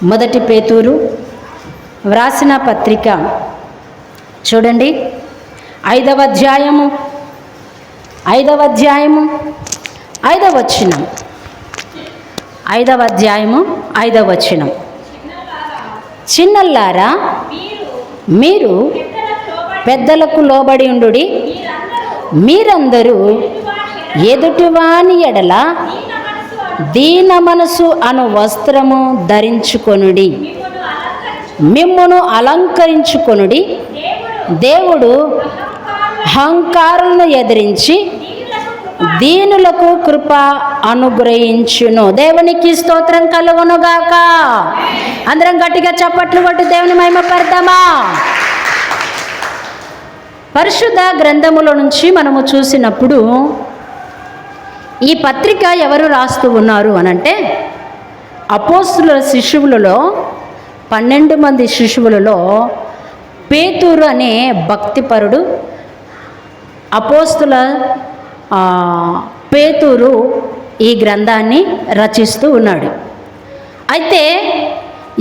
మొదటి పేతురు వ్రాసిన పత్రిక చూడండి, 5వ అధ్యాయము 5వ వచనం. 5వ అధ్యాయము 5వ వచనం. చిన్నల్లారా, మీరు పెద్దలకు లోబడి ఉండుడి. మీరందరూ ఎదుటివాని ఎడల దీన మనసు అను వస్త్రము ధరించుకొనుడి. మిమ్మును అలంకరించుకొనుడి. దేవుడు అహంకారులను ఎదిరించి దీనులకు కృప అనుగ్రహించును. దేవునికి స్తోత్రం కలుగునుగాక. అందరం గట్టిగా చప్పట్లు కొట్టి దేవుని మహిమపడదామా? పరిశుద్ధ గ్రంథముల నుంచి మనము చూసినప్పుడు ఈ పత్రిక ఎవరు రాస్తూ ఉన్నారు అనంటే, అపోస్తుల శిష్యువులలో 12 మంది శిష్యువులలో పేతురు అనే భక్తిపరుడు, అపోస్తుల పేతురు ఈ గ్రంథాన్ని రచిస్తూ ఉన్నాడు. అయితే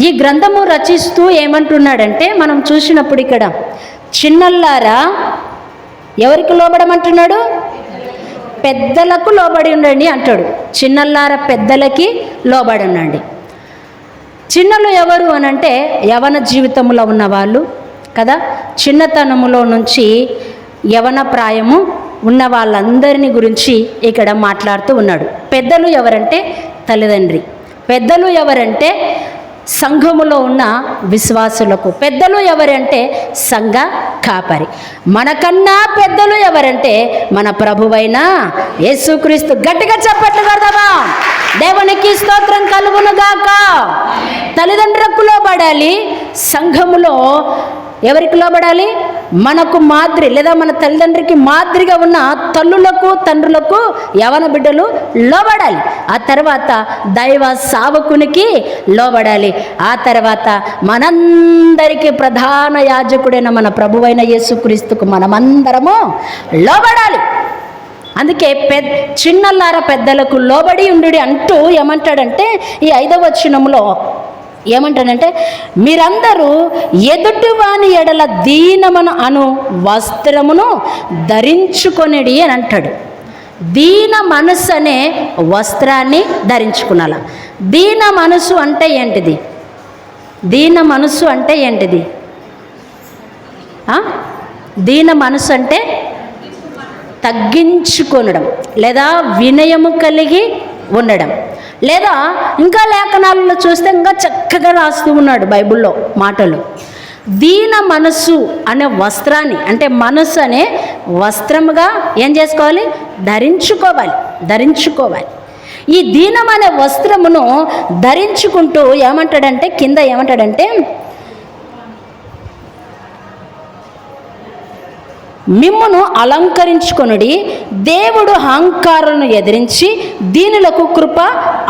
ఈ గ్రంథము రచిస్తూ ఏమంటున్నాడంటే, మనం చూసినప్పుడు ఇక్కడ చిన్నల్లారా ఎవరికి లోబడమంటున్నాడు? పెద్దలకు లోబడి ఉండండి అంటాడు. చిన్నల్లారా పెద్దలకి లోబడి ఉండండి. చిన్నలు ఎవరు అనంటే యవన జీవితంలో ఉన్న వాళ్ళు కదా. చిన్నతనములో నుంచి యవన ప్రాయము ఉన్న వాళ్ళందరినీ గురించి ఇక్కడ మాట్లాడుతూ ఉన్నాడు. పెద్దలు ఎవరంటే తల్లిదండ్రి. పెద్దలు ఎవరంటే సంఘములో ఉన్న విశ్వాసులకు. పెద్దలు ఎవరంటే సంఘ కాపరి. మనకన్నా పెద్దలు ఎవరంటే మన ప్రభువైన యేసుక్రీస్తు. గట్టిగా చప్పట్లు కొడదామా? దేవునికి స్తోత్రం కలుగునుగాక. తల్లిదండ్రులకు లోబడాలి. సంఘములో ఎవరికి లోబడాలి? మనకు మాదిరి లేదా మన తల్లిదండ్రికి మాదిరిగా ఉన్న తల్లులకు తండ్రులకు యవన బిడ్డలు లోబడాలి. ఆ తర్వాత దైవ సావకునికి లోబడాలి. ఆ తర్వాత మనందరికీ ప్రధాన యాజకుడైన మన ప్రభువైన యేసుక్రీస్తుకు మనమందరము లోబడాలి. అందుకే చిన్నల్లార పెద్దలకు లోబడి ఉండు అంటూ ఏమంటాడంటే, ఈ 5వ వచనంలో ఏమంటాడంటే, మీరందరూ ఎదుటివాని ఎడల దీనమను అను వస్త్రమును ధరించుకొనిడి అని అంటాడు. దీన మనసు అనే వస్త్రాన్ని ధరించుకున్నాల. దీన మనసు అంటే ఏంటిది? దీన మనసు అంటే ఏంటిది? దీన మనసు అంటే తగ్గించుకొనడం లేదా వినయము కలిగి ఉండడం. లేదా ఇంకా లేఖనాలలో చూస్తే ఇంకా చక్కగా రాస్తూ ఉన్నాడు బైబిల్లో మాటలు. దీన మనస్సు అనే వస్త్రాన్ని, అంటే మనస్సు అనే వస్త్రముగా ఏం చేసుకోవాలి? ధరించుకోవాలి. ఈ దీనం అనే వస్త్రమును ధరించుకుంటూ ఏమంటాడంటే, కింద ఏమంటాడంటే, మిమ్మును అలంకరించుకొనుడి. దేవుడు అహంకారులను ఎదిరించి దీనులకు కృప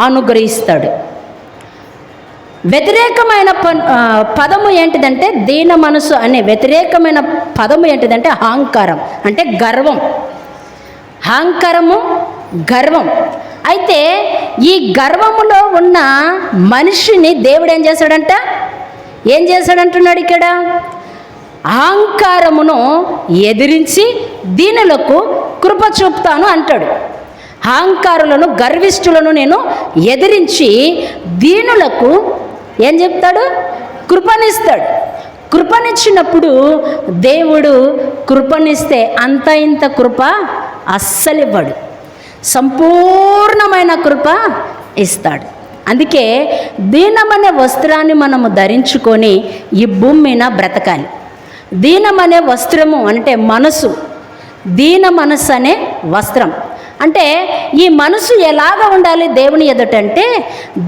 అనుగ్రహిస్తాడు. వ్యతిరేకమైన పదము ఏంటిదంటే, దీన మనసు అనే వ్యతిరేకమైన పదము ఏంటిదంటే అహంకారం, అంటే గర్వం. అహంకారము, గర్వం. అయితే ఈ గర్వములో ఉన్న మనిషిని దేవుడు ఏం చేశాడంటున్నాడు ఇక్కడ? అహంకారమును ఎదిరించి దీనులకు కృప చూపుతాను అంటాడు. అహంకారులను, గర్విష్ఠులను నేను ఎదిరించి దీనులకు ఏం చెప్తాడు? కృపనిస్తాడు. కృపనిచ్చినప్పుడు దేవుడు కృపనిస్తే అంత ఇంత కృప అస్సలు ఇవ్వడు, సంపూర్ణమైన కృప ఇస్తాడు. అందుకే దీనమనే వస్త్రాన్ని మనము ధరించుకొని ఈ భూమి మీద బ్రతకాలి. దీనమనే వస్త్రము అంటే మనసు. దీన మనసు అనే వస్త్రం అంటే ఈ మనసు ఎలాగ ఉండాలి దేవుని ఎదుటంటే,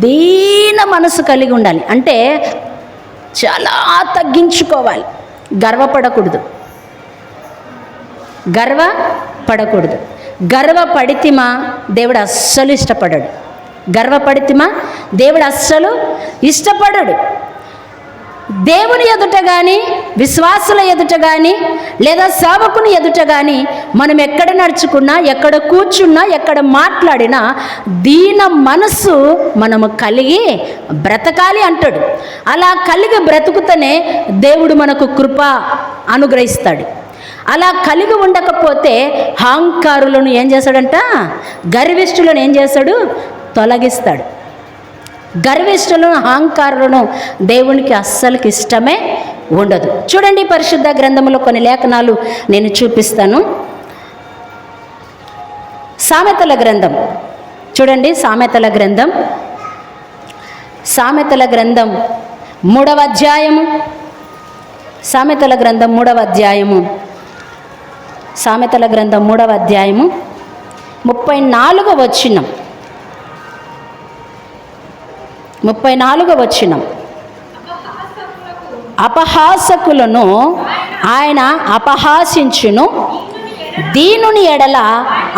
దీన మనసు కలిగి ఉండాలి. అంటే చాలా తగ్గించుకోవాలి. గర్వపడకూడదు. గర్వపడితిమా దేవుడు అస్సలు ఇష్టపడడు. దేవుడు అస్సలు ఇష్టపడడు. దేవుని ఎదుట కానీ, విశ్వాసుల ఎదుట కానీ, లేదా సేవకుని ఎదుట కానీ మనం ఎక్కడ నడుచుకున్నా, ఎక్కడ కూర్చున్నా, ఎక్కడ మాట్లాడినా దీన మనస్సు మనము కలిగి బ్రతకాలి అంటాడు. అలా కలిగి బ్రతుకుతూనే దేవుడు మనకు కృప అనుగ్రహిస్తాడు. అలా కలిగి ఉండకపోతే అహంకారులను ఏం చేస్తాడంట, గర్విష్ఠులను ఏం చేస్తాడు, తొలగిస్తాడు. గర్విష్ఠులను, అహంకారులను దేవునికి అస్సలకి ఇష్టమే ఉండదు. చూడండి, పరిశుద్ధ గ్రంథంలో కొన్ని లేఖనాలు నేను చూపిస్తాను. సామెతల గ్రంథం చూడండి, సామెతల గ్రంథం 3వ అధ్యాయము, సామెతల గ్రంథం 3వ అధ్యాయము, సామెతల గ్రంథం 3వ అధ్యాయము 34వ వచనం, 34వ వచనం. అపహాసకులను ఆయన అపహాసించును, దీనుని ఎడల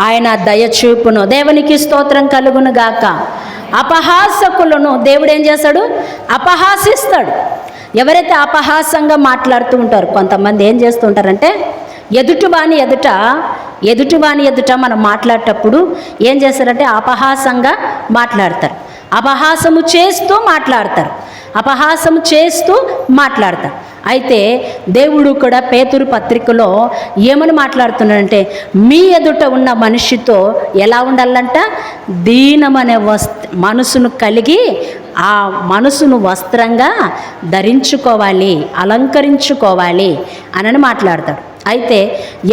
ఆయన దయచూపును. దేవునికి స్తోత్రం కలుగును గాక. అపహాసకులను దేవుడు ఏం చేస్తాడు, అపహాసిస్తాడు. ఎవరైతే అపహాసంగా మాట్లాడుతూ ఉంటారు, కొంతమంది ఏం చేస్తూ ఉంటారంటే ఎదుటివాని ఎదుట మనం మాట్లాడేటప్పుడు ఏం చేస్తారంటే అపహాసంగా మాట్లాడతారు, అపహాసము చేస్తూ మాట్లాడతారు. అయితే దేవుడు కూడా పేతురు పత్రికలో ఏమని మాట్లాడుతున్నాడంటే, మీ ఎదుట ఉన్న మనిషితో ఎలా ఉండాలంట, దీనమనే మనసును కలిగి ఆ మనసును వస్త్రంగా ధరించుకోవాలి, అలంకరించుకోవాలి అని మాట్లాడతాడు. అయితే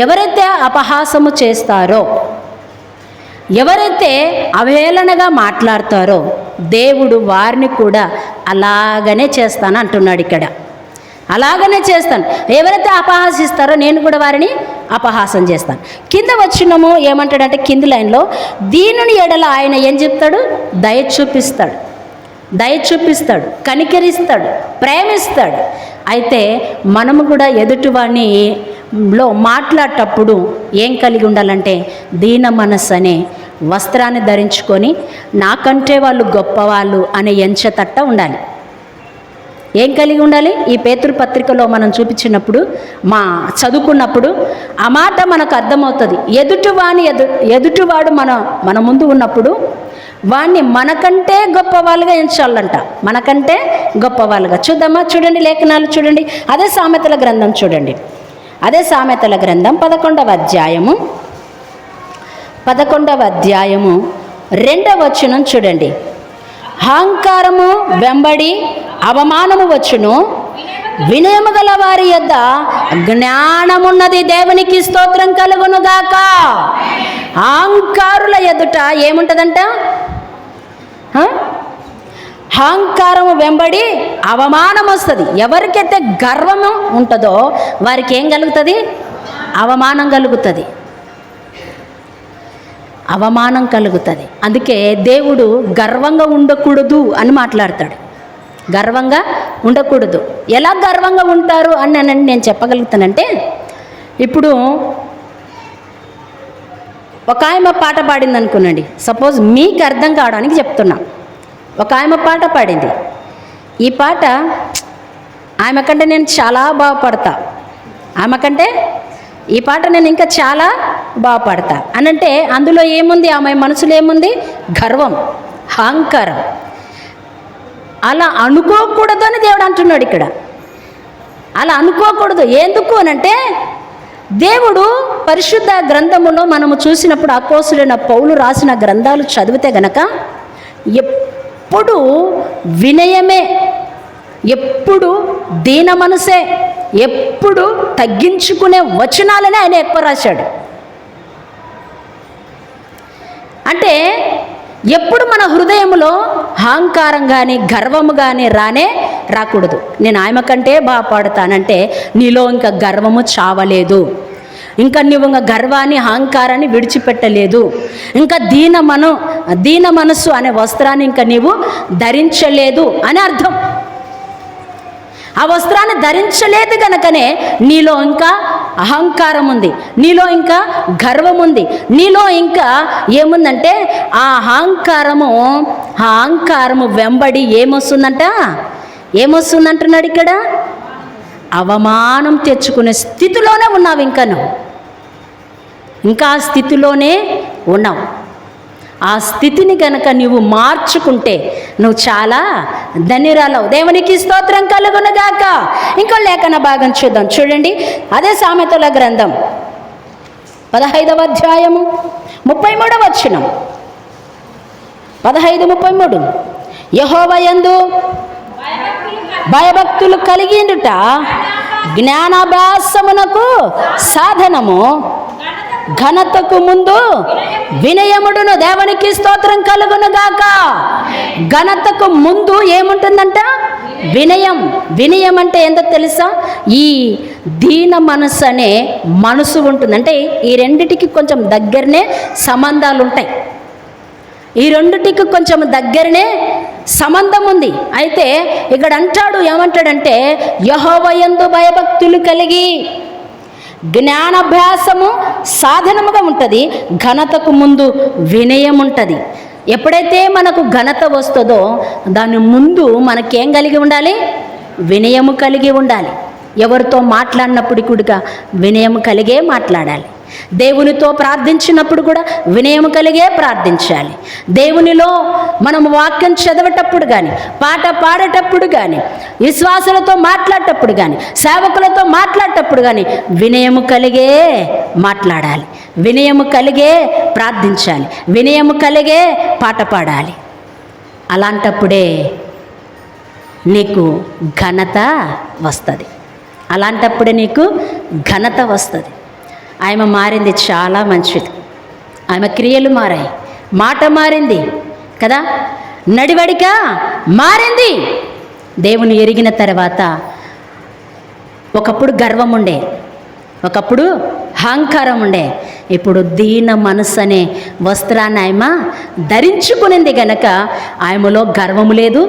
ఎవరైతే అపహాసము చేస్తారో, ఎవరైతే అవహేళనగా మాట్లాడతారో దేవుడు వారిని కూడా అలాగనే చేస్తాను అంటున్నాడు. ఇక్కడ అలాగనే చేస్తాను. ఎవరైతే అపహాసిస్తారో నేను కూడా వారిని అపహాసం చేస్తాను. కింద వచ్చినము ఏమంటాడంటే, కింది లైన్లో దీనుని ఎడల ఆయన ఏం చెప్తాడు, దయ చూపిస్తాడు, కనికరిస్తాడు, ప్రేమిస్తాడు. అయితే మనము కూడా ఎదుటివాణిలో మాట్లాడేటప్పుడు ఏం కలిగి ఉండాలంటే దీన మనస్సు అనే వస్త్రాన్ని ధరించుకొని నాకంటే వాళ్ళు గొప్పవాళ్ళు అనే ఎంచతట్ట ఉండాలి. ఏం కలిగి ఉండాలి? ఈ పేతురు పత్రికలో మనం చూపించినప్పుడు, చదువుకున్నప్పుడు ఆ మాట మనకు అర్థమవుతుంది. ఎదుటివాడు మన ముందు ఉన్నప్పుడు వాణ్ణి మనకంటే గొప్పవాళ్ళుగా ఎంచాలంట, మనకంటే గొప్పవాళ్ళుగా. చూద్దామా? చూడండి, లేఖనాలు చూడండి. అదే సామెతల గ్రంథం చూడండి, అదే సామెతల గ్రంథం 11వ అధ్యాయము 2వ వచనం చూడండి. అహంకారము వెంబడి అవమానము వచ్చును, వినయము గల వారి యొద్ద జ్ఞానమున్నది. దేవునికి స్తోత్రం కలుగునుగాక. అహంకారుల ఎదుట ఏముంటుందంట? అహంకారము వెంబడి అవమానం వస్తుంది. ఎవరికైతే గర్వము ఉంటుందో వారికి ఏం కలుగుతుంది? అవమానం కలుగుతుంది. అందుకే దేవుడు గర్వంగా ఉండకూడదు అని మాట్లాడతాడు. గర్వంగా ఉండకూడదు. ఎలా గర్వంగా ఉంటారు అని నేను చెప్పగలుగుతానంటే, ఇప్పుడు ఒక ఆయమ పాట పాడింది అనుకోనండి, సపోజ్ మీకు అర్థం కావడానికి చెప్తున్నా. ఒక ఆయమ పాట పాడింది. ఈ పాట ఆమె కంటే నేను చాలా బాగుపడతా, ఆమె కంటే ఈ పాట నేను ఇంకా చాలా బాగుపడతా అనంటే అందులో ఏముంది? ఆమె మనసులో ఏముంది? గర్వం, అహంకారం. అలా అనుకోకూడదు అని దేవుడు అంటున్నాడు ఇక్కడ. అలా అనుకోకూడదు. ఎందుకు అనంటే దేవుడు పరిశుద్ధ గ్రంథములో మనము చూసినప్పుడు అపోస్తలుడైన పౌలు రాసిన గ్రంథాలు చదివితే గనక ఎప్పుడు వినయమే, ఎప్పుడు దీన మనసే, ఎప్పుడు తగ్గించుకునే వచనాలనే ఆయన ఎక్కువ రాశాడు. అంటే ఎప్పుడు మన హృదయంలో అహంకారం కానీ గర్వము కానీ రాకూడదు. నేను ఆమె కంటే బాగా పాడుతానంటే నీలో ఇంకా గర్వము చావలేదు, ఇంకా నువ్వు ఇంకా గర్వాన్ని అహంకారాన్ని విడిచిపెట్టలేదు, ఇంకా దీన మనస్సు అనే వస్త్రాన్ని ఇంకా నీవు ధరించలేదు అని అర్థం. ఆ వస్త్రాన్ని ధరించలేదు కనుకనే నీలో ఇంకా అహంకారం ఉంది, నీలో ఇంకా గర్వం ఉంది, నీలో ఇంకా ఏముందంటే ఆ అహంకారము వెంబడి ఏమొస్తుందంట? ఏమొస్తుంది అంటున్నాడు ఇక్కడ? అవమానం తెచ్చుకునే స్థితిలోనే ఉన్నావు. ఇంకా ఆ స్థితిలోనే ఉన్నావు. ఆ స్థితిని గనక నువ్వు మార్చుకుంటే నువ్వు చాలా ధన్యురాలవు. దేవునికి స్తోత్రం కలుగునుగాక. ఇంకో లేఖన భాగం చూద్దాం. చూడండి, అదే సామెతల గ్రంథం 15వ అధ్యాయము 33వ వచనం. 15:33 యెహోవా యందు భయభక్తులు కలిగిండుట జ్ఞానాభ్యాసమునకు సాధనము, ఘనతకు ముందు వినయముడును. దేవునికి స్తోత్రం కలుగునుగాక. ఘనతకు ముందు ఏముంటుందంట? వినయం. వినయం అంటే ఏంటో తెలుసా? ఈ దీన మనసు అనే మనసు ఉంటుంది. అంటే ఈ రెండిటికి కొంచెం దగ్గరనే సంబంధాలు ఉంటాయి. ఈ రెండిటికి కొంచెం దగ్గరనే సంబంధం ఉంది. అయితే ఇక్కడ అంటాడు, ఏమంటాడంటే యెహోవా యందు భయభక్తులు కలిగి జ్ఞానాభ్యాసము సాధనముగా ఉంటుంది, ఘనతకు ముందు వినయం ఉంటుంది. ఎప్పుడైతే మనకు ఘనత వస్తుందో దాని ముందు మనకేం కలిగి ఉండాలి? వినయము కలిగి ఉండాలి. ఎవరితో మాట్లాడినప్పుడు కూడా వినయము కలిగే మాట్లాడాలి. దేవునితో ప్రార్థించినప్పుడు కూడా వినయము కలిగే ప్రార్థించాలి. దేవునిలో మనం వాక్యం చదివేటప్పుడు కానీ, పాట పాడేటప్పుడు కానీ, విశ్వాసులతో మాట్లాడేటప్పుడు కానీ, సేవకులతో మాట్లాడేటప్పుడు కానీ వినయము కలిగే మాట్లాడాలి. వినయము కలిగే ప్రార్థించాలి. వినయము కలిగే పాట పాడాలి. అలాంటప్పుడే నీకు ఘనత వస్తుంది. అలాంటప్పుడే నీకు ఘనత వస్తుంది. ఆమె మారింది, చాలా మంచిది. ఆమె క్రియలు మారాయి, మాట మారింది కదా, నడివడిక మారింది. దేవుని ఎరిగిన తర్వాత ఒకప్పుడు గర్వం ఉండే, ఒకప్పుడు అహంకారం ఉండే, ఇప్పుడు దీన మనసు అనే వస్త్రాన్ని ఆమె ధరించుకునింది గనక ఆమెలో గర్వము లేదు,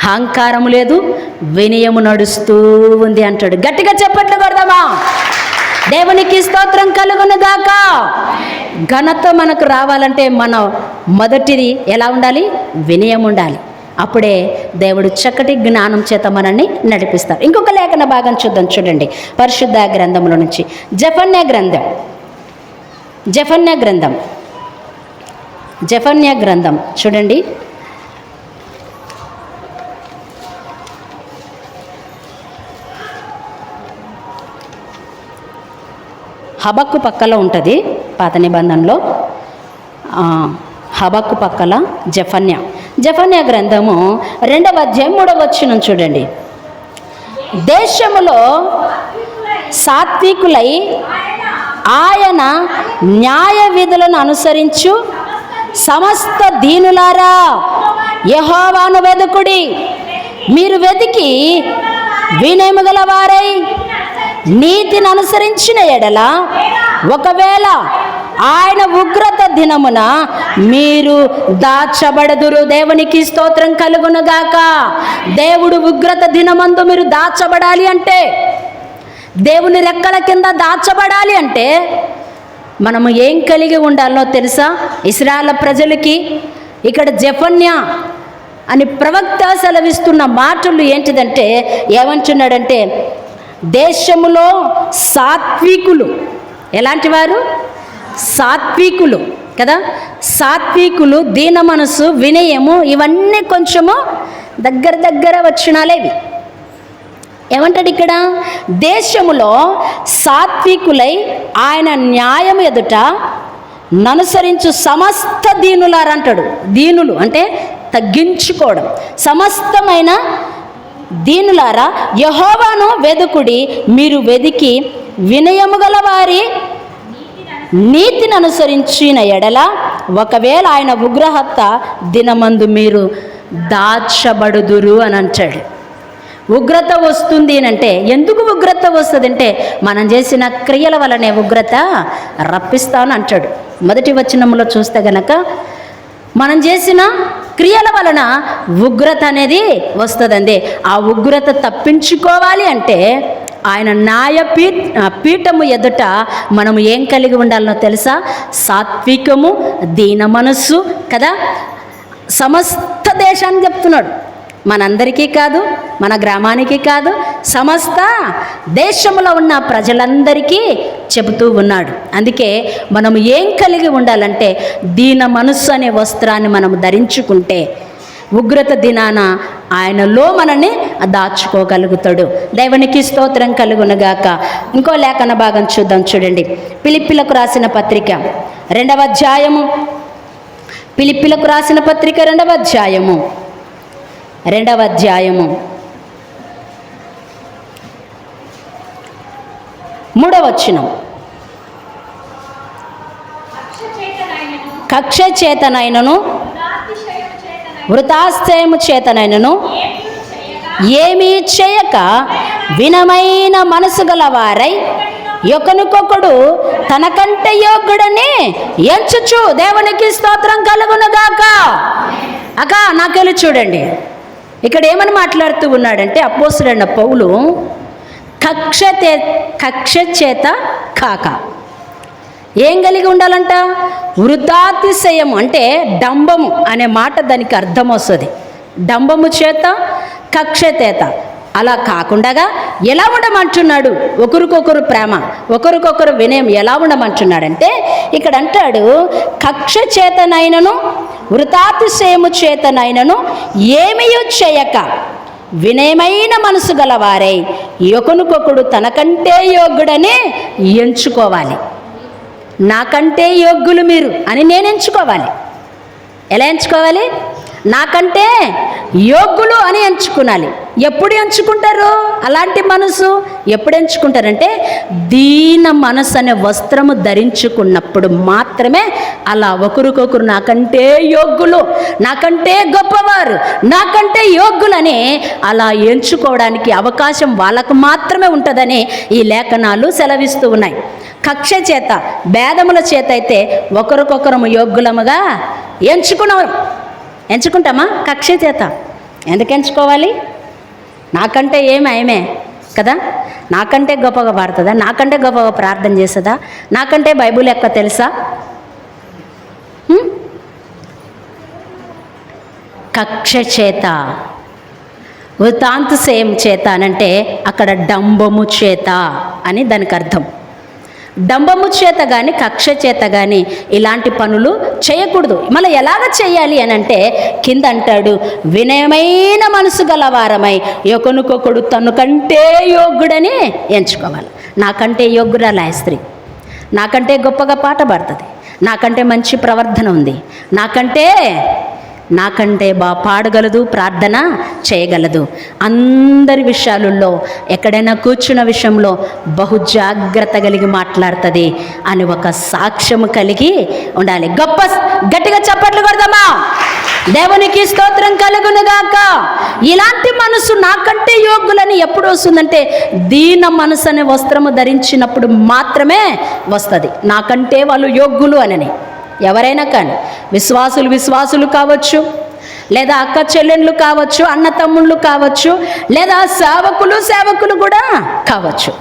అహంకారము లేదు, వినయము నడుస్తూ ఉంది అంటాడు. గట్టిగా చెప్పట్లు కొడదామా? దేవునికి స్తోత్రం కలుగునుగాక. ఘనత మనకు రావాలంటే మన మొదటిది ఎలా ఉండాలి? వినయం ఉండాలి. అప్పుడే దేవుడు చక్కటి జ్ఞానం చేత మనల్ని నడిపిస్తారు. ఇంకొక లేఖన భాగం చూద్దాం. చూడండి, పరిశుద్ధ గ్రంథంలో నుంచి జెఫన్యా గ్రంథం చూడండి. హబక్కు పక్కల ఉంటుంది పాత నిబంధనలో. హబక్కు పక్కల జెఫన్యా గ్రంథము 2వ అధ్యాయం 3వ వచనం చూడండి. దేశములో సాత్వికులై ఆయన న్యాయ విధులను అనుసరించు సమస్త దీనులారా యెహోవాను వెదుకుడి. మీరు వెతికి వినయము గలవారై నీతిని అనుసరించిన ఎడల ఒకవేళ ఆయన ఉగ్రత దినమున మీరు దాచబడదురు. దేవునికి స్తోత్రం కలుగునుగాక. దేవుడు ఉగ్రత దినమందు మీరు దాచబడాలి అంటే, దేవుని రెక్కల కింద దాచబడాలి అంటే మనము ఏం కలిగి ఉండాలో తెలుసా? ఇశ్రాయేలు ప్రజలకి ఇక్కడ జెఫన్యా అని ప్రవక్త సెలవిస్తున్న మాటలు ఏంటిదంటే, ఏమంటున్నాడంటే దేశములో సాత్వికులు. ఎలాంటి వారు? సాత్వికులు కదా. సాత్వికులు, దీన మనసు, వినయము, ఇవన్నీ కొంచెము దగ్గర వచ్చినాలేవి. ఏమంటాడు ఇక్కడ? దేశములో సాత్వికులై ఆయన న్యాయం ఎదుట ననుసరించు సమస్త దీనులారా అంటాడు. దీనులు అంటే తగ్గించుకోవడం. సమస్తమైన దీనులారా యెహోవాను వెదుకుడి. మీరు వెదికి వినయము గల వారి నీతిని అనుసరించిన ఎడల ఒకవేళ ఆయన ఉగ్రహత్త దినమందు మీరు దాచబడుదురు అని అంటాడు. ఉగ్రత వస్తుంది అంటే, ఎందుకు ఉగ్రత వస్తుంది అంటే మనం చేసిన క్రియల వలనే ఉగ్రత రప్పిస్తాను అంటాడు. మొదటి వచనంలో చూస్తే గనక మనం చేసిన క్రియల వలన ఉగ్రత అనేది వస్తుందండి. ఆ ఉగ్రత తప్పించుకోవాలి అంటే ఆయన పీఠము ఎదుట మనము ఏం కలిగి ఉండాలనో తెలుసా? సాత్వికము, దీన మనస్సు కదా. సమస్త దేశాన్ని చెప్తున్నాడు. మనందరికీ కాదు, మన గ్రామానికి కాదు, సమస్త దేశంలో ఉన్న ప్రజలందరికీ చెబుతూ ఉన్నాడు. అందుకే మనం ఏం కలిగి ఉండాలంటే దీన మనస్సు అనే వస్త్రాన్ని మనం ధరించుకుంటే ఉగ్రత దినాన ఆయనలో మనని దాచుకోగలుగుతాడు. దేవునికి స్తోత్రం కలుగునుగాక. ఇంకో లేఖన భాగం చూద్దాం. చూడండి, ఫిలిప్పీలకు రాసిన పత్రిక 2వ అధ్యాయము. ఫిలిప్పీలకు రాసిన పత్రిక 2వ అధ్యాయము 3వ వచనం. కక్ష చేతనైనను వృతాశ్చయము చేతనైనను ఏమీ చేయక వినమైన మనసు గలవారై ఒకనికొకడు తనకంటే యోగ్యుడని ఎంచుచు. దేవునికి స్తోత్రం కలుగునుగాక. నాకెళ్ళి చూడండి, ఇక్కడ ఏమని మాట్లాడుతూ ఉన్నాడంటే అపోస్తలుడైన పౌలు కక్ష చేత కాక ఏం కలిగి ఉండాలంట? వృతాతిశయము అంటే డంబము అనే మాట దానికి అర్థం వస్తుంది. డంబము చేత, కక్ష చేత అలా కాకుండా ఎలా ఉండమంటున్నాడు? ఒకరికొకరు ప్రేమ, ఒకరికొకరు వినయం ఎలా ఉండమంటున్నాడంటే ఇక్కడ అంటాడు, కక్ష చేతనైనను వృతాతిశయము చేతనైనను ఏమీ చేయక వినయమైన మనసు గలవారై ఒకరికొకడు తనకంటే యోగ్యుడని ఎంచుకోవాలి. నాకంటే యోగ్యులు మీరు అని నేను ఎంచుకోవాలి. ఎలా ఎంచుకోవాలి? నాకంటే యోగ్యులు అని ఎంచుకోవాలి. ఎప్పుడు ఎంచుకుంటారు అలాంటి మనసు? ఎప్పుడు ఎంచుకుంటారంటే దీన మనసు అనే వస్త్రము ధరించుకున్నప్పుడు మాత్రమే అలా ఒకరికొకరు నాకంటే యోగ్యులు, నాకంటే గొప్పవారు, నాకంటే యోగ్యులని అలా ఎంచుకోవడానికి అవకాశం వాళ్ళకు మాత్రమే ఉంటుందని ఈ లేఖనాలు సెలవిస్తూ ఉన్నాయి. కక్ష చేత, భేదముల చేత అయితే ఒకరికొకరము యోగ్యులముగా ఎంచుకుంటామా? కక్ష చేత ఎందుకు ఎంచుకోవాలి? నాకంటే ఏమి ఆయమే కదా, నాకంటే గొప్పగా పాడుతుందా, నాకంటే గొప్పగా ప్రార్థన చేస్తుందా, నాకంటే బైబిల్ ఎక్కువ తెలుసా? కక్ష చేత, వృతాంతసేయం చేత అనంటే అక్కడ డంబము చేత అని దానికి అర్థం. డంబము చేత కానీ కక్ష చేత కానీ ఇలాంటి పనులు చేయకూడదు. మళ్ళీ ఎలాగ చేయాలి అని అంటే కింద అంటాడు, వినయమైన మనసు గలవారమై ఒకరికొకడు తనకంటే యోగ్యుడని ఎంచుకోవాలి. నాకంటే యోగ్యురాలు ఆ స్త్రీ, నాకంటే గొప్పగా పాట పాడుతుంది, నాకంటే మంచి ప్రవర్తన ఉంది, నాకంటే పాడగలదు, ప్రార్థన చేయగలదు. అందరి విషయాలలో ఎక్కడైనా కూర్చున్న విషయంలో బహు జాగ్రత్త కలిగి మాట్లాడుతుంది అని ఒక సాక్ష్యము కలిగి ఉండాలి. గట్టిగా చప్పట్లు కొడదామా? దేవునికి స్తోత్రం కలుగునుగాక. ఇలాంటి మనసు నాకంటే యోగ్యులని ఎప్పుడు వస్తుందంటే దీన మనసు అనే వస్త్రము ధరించినప్పుడు మాత్రమే వస్తుంది. నాకంటే వాళ్ళు యోగ్యులు అని. ఎవరైనా కానీ విశ్వాసులు కావచ్చు, లేదా అక్క చెల్లెళ్ళు కావచ్చు, అన్న తమ్ముళ్ళు కావచ్చు, లేదా సేవకులు కూడా కావచ్చు.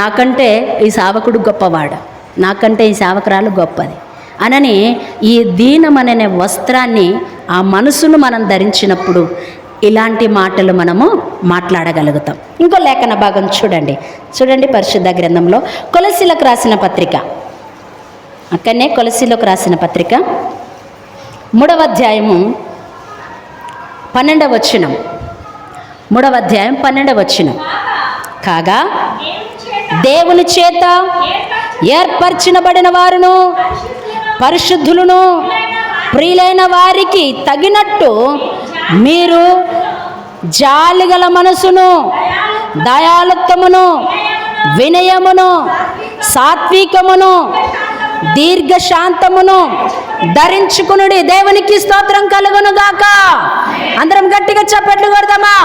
నాకంటే ఈ సేవకుడు గొప్పవాడు, నాకంటే ఈ సేవకురాలు గొప్పది అనని ఈ దీనమనే వస్త్రాన్ని, ఆ మనసును మనం ధరించినప్పుడు ఇలాంటి మాటలు మనము మాట్లాడగలుగుతాం. ఇంకో లేఖన భాగం చూడండి పరిశుద్ధ గ్రంథంలో కొలసీలకు రాసిన పత్రిక, అక్కడనే కొలసీలకు రాసిన పత్రిక 3వ అధ్యాయము 12వ వచనం. 3వ అధ్యాయం 12వ వచనం. కాగా దేవుని చేత ఏర్పరచబడిన వారును పరిశుద్ధులను ప్రియులైన వారికి తగినట్టు మీరు జాలిగల మనసును, దయాలుత్వమును, వినయమును, సాత్వికమును, దీర్ఘశాంతమును ధరించుకునుడి. దేవునికి స్తోత్రం కలుగునుగాక. అందరం గట్టిగా చప్పట్లు కొడదామా?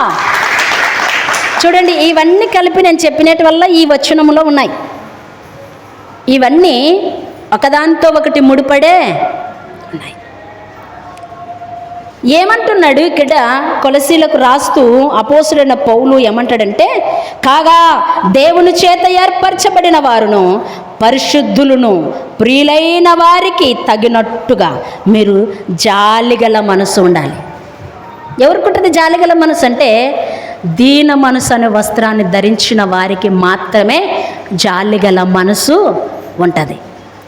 చూడండి, ఇవన్నీ కలిపి నేను చెప్పినట్టు వల్ల ఈ వచనములో ఉన్నాయి. ఇవన్నీ ఒకదాంతో ఒకటి ముడిపడే ఉన్నాయి. ఏమంటున్నాడు ఇక్కడ కొలసీలకు రాస్తూ అపోస్తలుడైన పౌలు ఏమంటాడంటే, కాగా దేవుని చేత ఏర్పరచబడిన వారును పరిశుద్ధులను ప్రియులైన వారికి తగినట్టుగా మీరు జాలిగల మనసు ఉండాలి. ఎవరికి ఉంటుంది జాలిగల మనసు అంటే, దీన మనసు అనే వస్త్రాన్ని ధరించిన వారికి మాత్రమే జాలిగల మనసు ఉంటుంది.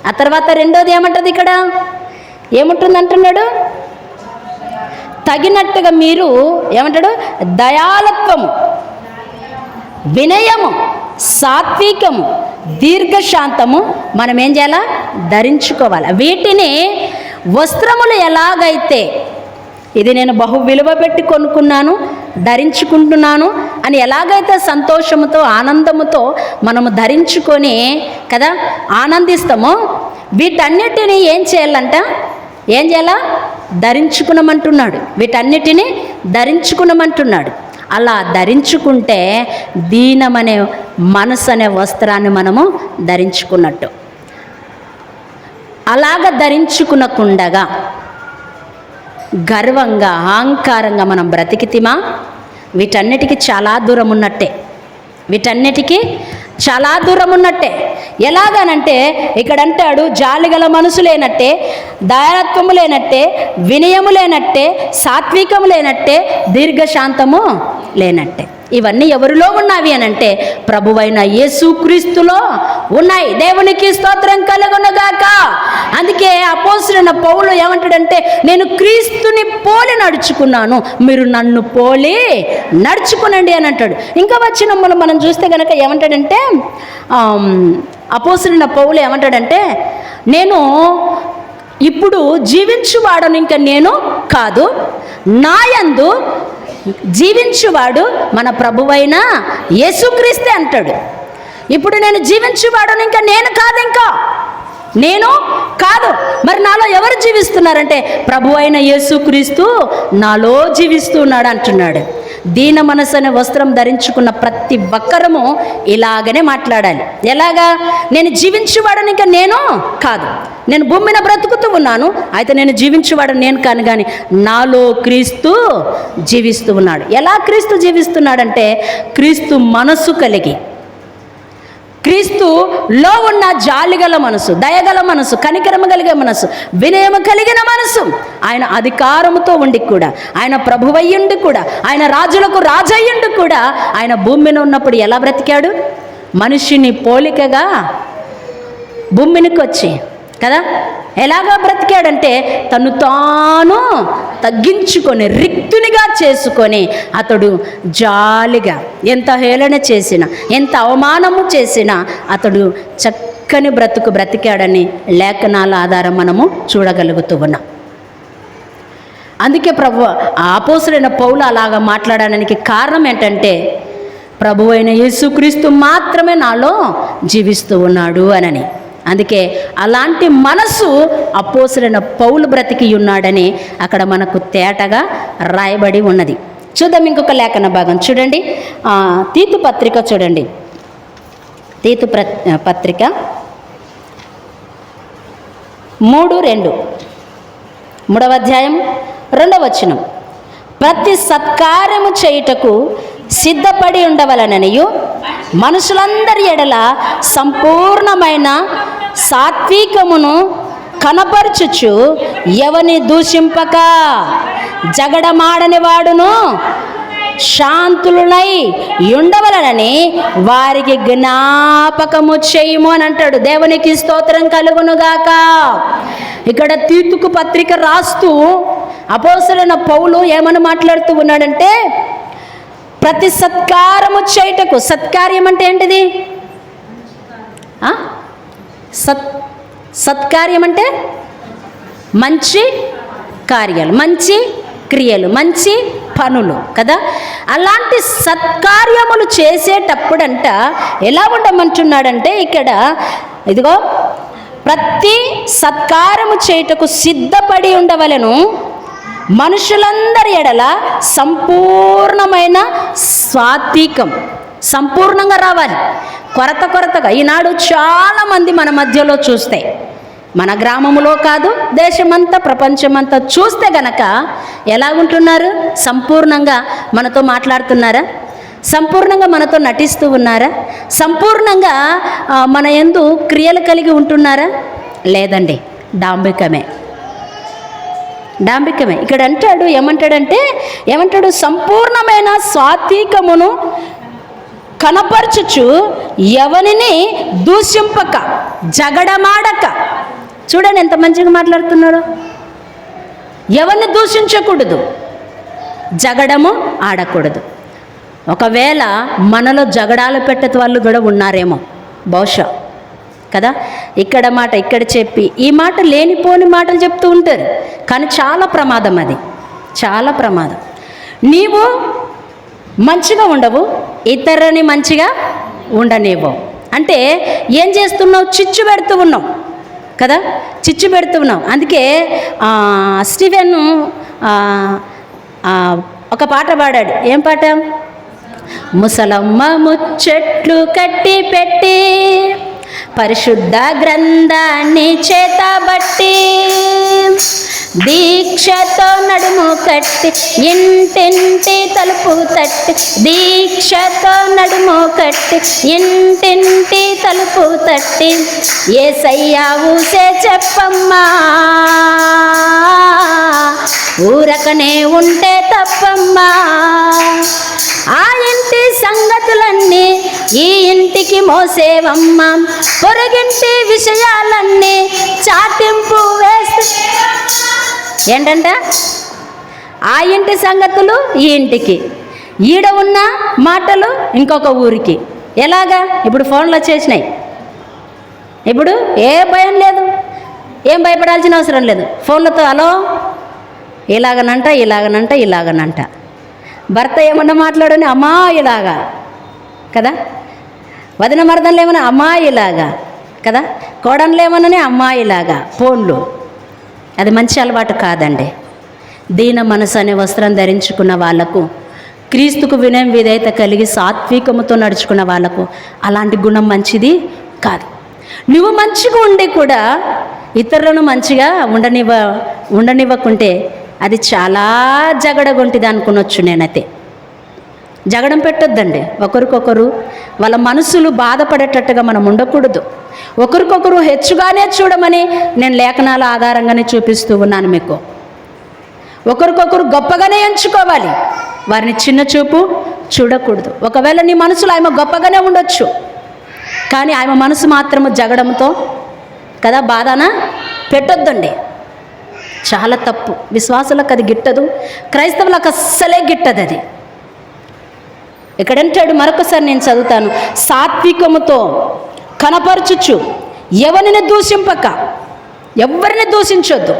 ఆ తర్వాత రెండోది ఏమంటుంది ఇక్కడ? ఏముంటుంది అంటున్నాడు? తగినట్టుగా మీరు ఏమంటాడు? దయాలత్వము, వినయము, సాత్వికము, దీర్ఘశాంతము మనం ఏం చేయాలా? ధరించుకోవాలి. వీటిని వస్త్రములు ఎలాగైతే, ఇది నేను బహు విలువ పెట్టి కొనుక్కున్నాను, ధరించుకుంటున్నాను అని ఎలాగైతే సంతోషముతో ఆనందముతో మనము ధరించుకొని కదా ఆనందిస్తామో, వీటన్నిటినీ ఏం చేయాలంట? ఏం చేయాలా? ధరించుకునమంటున్నాడు. వీటన్నిటినీ ధరించుకునమంటున్నాడు. అలా ధరించుకుంటే దీనమనే మనసు అనే వస్త్రాన్ని మనము ధరించుకున్నట్టు. అలాగ ధరించుకునకుండగా గర్వంగా అహంకారంగా మనం బ్రతికితిమా, వీటన్నిటికీ చాలా దూరం ఉన్నట్టే. వీటన్నిటికీ చాలా దూరం ఉన్నట్టే. ఎలాగనంటే ఇక్కడ అంటాడు, జాలిగల మనసు లేనట్టే, దయాత్వము లేనట్టే, వినయము లేనట్టే, సాత్వికము లేనట్టే, దీర్ఘశాంతము లేనట్టే. ఇవన్నీ ఎవరిలో ఉన్నవి అనంటే ప్రభువైన యేసుక్రీస్తులో ఉన్నాయి. దేవునికి స్తోత్రం కలుగునుగాక. అందుకే అపోస్తలుడైన పౌలు ఏమంటాడంటే, నేను క్రీస్తుని పోలి నడుచుకున్నాను, మీరు నన్ను పోలి నడుచుకునండి అని అంటాడు. ఇంకా వచనములు మనం చూస్తే కనుక ఏమంటాడంటే, అపోస్తలుడైన పౌలు ఏమంటాడంటే, నేను ఇప్పుడు జీవించువాడను ఇంకా నేను కాదు, నాయందు జీవించువాడు మన ప్రభువైన యేసుక్రీస్తే అంటాడు. ఇప్పుడు నేను జీవించువాడను ఇంకా నేను కాదు, ఇంకా నేను కాదు. మరి నాలో ఎవరు జీవిస్తున్నారంటే ప్రభువైన యేసుక్రీస్తు నాలో జీవిస్తున్నాడు అంటున్నాడు. దీన మనసు అనే వస్త్రం ధరించుకున్న ప్రతి ఒక్కరము ఇలాగనే మాట్లాడాలి. ఎలాగా? నేను జీవించువాడని ఇంకా నేను కాదు, నేను భూమి మీద బ్రతుకుతూ ఉన్నాను, అయితే నేను జీవించువాడని నేను కాను, కానీ నాలో క్రీస్తు జీవిస్తూ ఉన్నాడు. ఎలా క్రీస్తు జీవిస్తున్నాడంటే, క్రీస్తు మనసు కలిగి, క్రీస్తులో ఉన్న జాలిగల మనసు, దయగల మనసు, కనికరము కలిగే మనసు, వినయము కలిగిన మనసు, ఆయన అధికారముతో ఉండి కూడా, ఆయన ప్రభువయ్యుండి కూడా, ఆయన రాజులకు రాజయ్యుండి కూడా, ఆయన భూమి మీద ఉన్నప్పుడు ఎలా బ్రతికాడు? మనిషిని పోలికగా భూమికి వచ్చి కదా ఎలాగా బ్రతికాడంటే, తను తాను తగ్గించుకొని రిక్తునిగా చేసుకొని అతడు జాలిగా, ఎంత హేళన చేసినా, ఎంత అవమానము చేసినా అతడు చక్కని బ్రతికాడని లేఖనాల ఆధారం మనము చూడగలుగుతూ ఉన్నాం. అందుకే అపోస్తలుడైన పౌలు అలాగా మాట్లాడడానికి కారణం ఏంటంటే, ప్రభువైన యేసుక్రీస్తు మాత్రమే నాలో జీవిస్తూ ఉన్నాడు అనని. అందుకే అలాంటి మనసు అపోస్తలుడైన పౌలు బ్రతికి ఉన్నాడని అక్కడ మనకు తేటగా రాయబడి ఉన్నది. చూద్దాం ఇంకొక లేఖన భాగం చూడండి. తీతు పత్రిక చూడండి. తీతు పత్రిక 3:2 3వ అధ్యాయం 2వ వచనం. ప్రతి సత్కార్యము చేయుటకు సిద్ధపడి ఉండవలననియు మనుషులందరి ఎడల సంపూర్ణమైన సాత్వికమును కనపరచుచు ఎవని దూషింపక జగడమాడని వాడును శాంతులునై ఉండవలనని వారికి జ్ఞాపకము చేయుము అని అంటాడు. దేవునికి స్తోత్రం కలుగునుగాక. ఇక్కడ తీతుకు పత్రిక రాస్తూ అపోస్తలుడైన పౌలు ఏమని మాట్లాడుతూ ఉన్నాడంటే, ప్రతి సత్కారము చేయుటకు, సత్కార్యం అంటే ఏంటిది? సత్కార్యం అంటే మంచి కార్యాలు, మంచి క్రియలు, మంచి పనులు కదా. అలాంటి సత్కార్యములు చేసేటప్పుడంట ఎలా ఉండమంటున్నాడంటే, ఇక్కడ ఇదిగో ప్రతి సత్కారము చేయుటకు సిద్ధపడి ఉండవలెను, మనుషులందరి ఎడల సంపూర్ణమైన సాత్వికం, సంపూర్ణంగా రావాలి. కొరతగా ఈనాడు చాలామంది మన మధ్యలో చూస్తే, మన గ్రామంలో కాదు దేశమంతా ప్రపంచమంతా చూస్తే గనక ఎలా ఉంటున్నారు? సంపూర్ణంగా మనతో మాట్లాడుతున్నారా? సంపూర్ణంగా మనతో నటిస్తూ ఉన్నారా? సంపూర్ణంగా మన యందు క్రియలు కలిగి ఉంటున్నారా? లేదండి, డాంబికమే. ఇక్కడ అంటాడు, ఏమంటాడు, సంపూర్ణమైన సాత్వికమును కనపరచుచు ఎవరిని దూషింపక జగడమాడక. చూడండి ఎంత మంచిగా మాట్లాడుతున్నాడు. ఎవరిని దూషించకూడదు, జగడము ఆడకూడదు. ఒకవేళ మనలో జగడాలు పెట్టే వాళ్ళు కూడా ఉన్నారేమో బహుశా కదా. ఇక్కడ చెప్పి ఈ మాట లేనిపోని మాటలు చెప్తూ ఉంటారు. కానీ చాలా ప్రమాదం, అది చాలా ప్రమాదం. నీవు మంచిగా ఉండవు, ఇతరుని మంచిగా ఉండనివ్వవు. అంటే ఏం చేస్తున్నావు? చిచ్చు పెడుతూ ఉన్నావు కదా, చిచ్చు పెడుతూ ఉన్నావు. అందుకే స్టీవెన్ ఒక పాట పాడాడు. ఏం పాట? ముసలమ్మ ముచ్చట్లు కట్టి పెట్టి పరిశుద్ధ గ్రంథాన్ని చేతబట్టి దీక్షతో నడుము కట్టి ఇంటింటి తలుపు తట్టి, దీక్షతో నడుము కట్టి ఇంటింటి తలుపు తట్టి యేసయ్యా ఊసే చెప్పమ్మా, ఊరకనే ఉంటే తప్పమ్మా. ఆ ఇంటి సంగతులన్నీ ఈ ఇంటికి మోసేవమ్మ, పొరుగింటి విషయాలన్నీ చాటింపు వేస్తే. ఏంటంట? ఆ ఇంటి సంగతులు ఈ ఇంటికి, ఈడ ఉన్న మాటలు ఇంకొక ఊరికి. ఎలాగా? ఇప్పుడు ఫోన్లు వచ్చేసినాయి. ఇప్పుడు ఏ భయం లేదు, ఏం భయపడాల్సిన అవసరం లేదు. ఫోన్లతో హలో ఇలాగనంట. భర్త ఏమన్నా మాట్లాడని అమ్మా ఇలాగా కదా, వదిన మరదలు ఏమన్నా అమ్మా ఇలాగా కదా, కోడన్లు ఏమన్నానే అమ్మా ఇలాగా ఫోన్లు. అది మంచి అలవాటు కాదండి. దీన మనసు అనే వస్త్రం ధరించుకున్న వాళ్లకు, క్రీస్తుకు వినయం విధేయత కలిగి సాత్వికముతో నడుచుకున్న వాళ్లకు అలాంటి గుణం మంచిది కాదు. నువ్వు మంచిగా ఉండి కూడా ఇతరులను మంచిగా ఉండనివ్వకుంటే అది చాలా జగడగొంటిది అనుకునొచ్చు. నేనైతే జగడం పెట్టొద్దండి. ఒకరికొకరు వాళ్ళ మనసులు బాధపడేటట్టుగా మనం ఉండకూడదు. ఒకరికొకరు హెచ్చుగానే చూడమని నేను లేఖనాల ఆధారంగానే చూపిస్తూ ఉన్నాను మీకు. ఒకరికొకరు గొప్పగానే ఎంచుకోవాలి, వారిని చిన్న చూపు చూడకూడదు. ఒకవేళ నీ మనసులో ఆమె గొప్పగానే ఉండొచ్చు, కానీ ఆమె మనసు మాత్రము జగడంతో కదా బాధన పెట్టొద్దండి. చాలా తప్పు. విశ్వాసులకు అది గిట్టదు, క్రైస్తవులకు అస్సలే గిట్టదు అది. ఇక్కడంటాడు, మరొకసారి నేను చదువుతాను. సాత్వికముతో కనపరచుచు ఎవరిని దూషింపక. ఎవరిని దూషించొద్దు.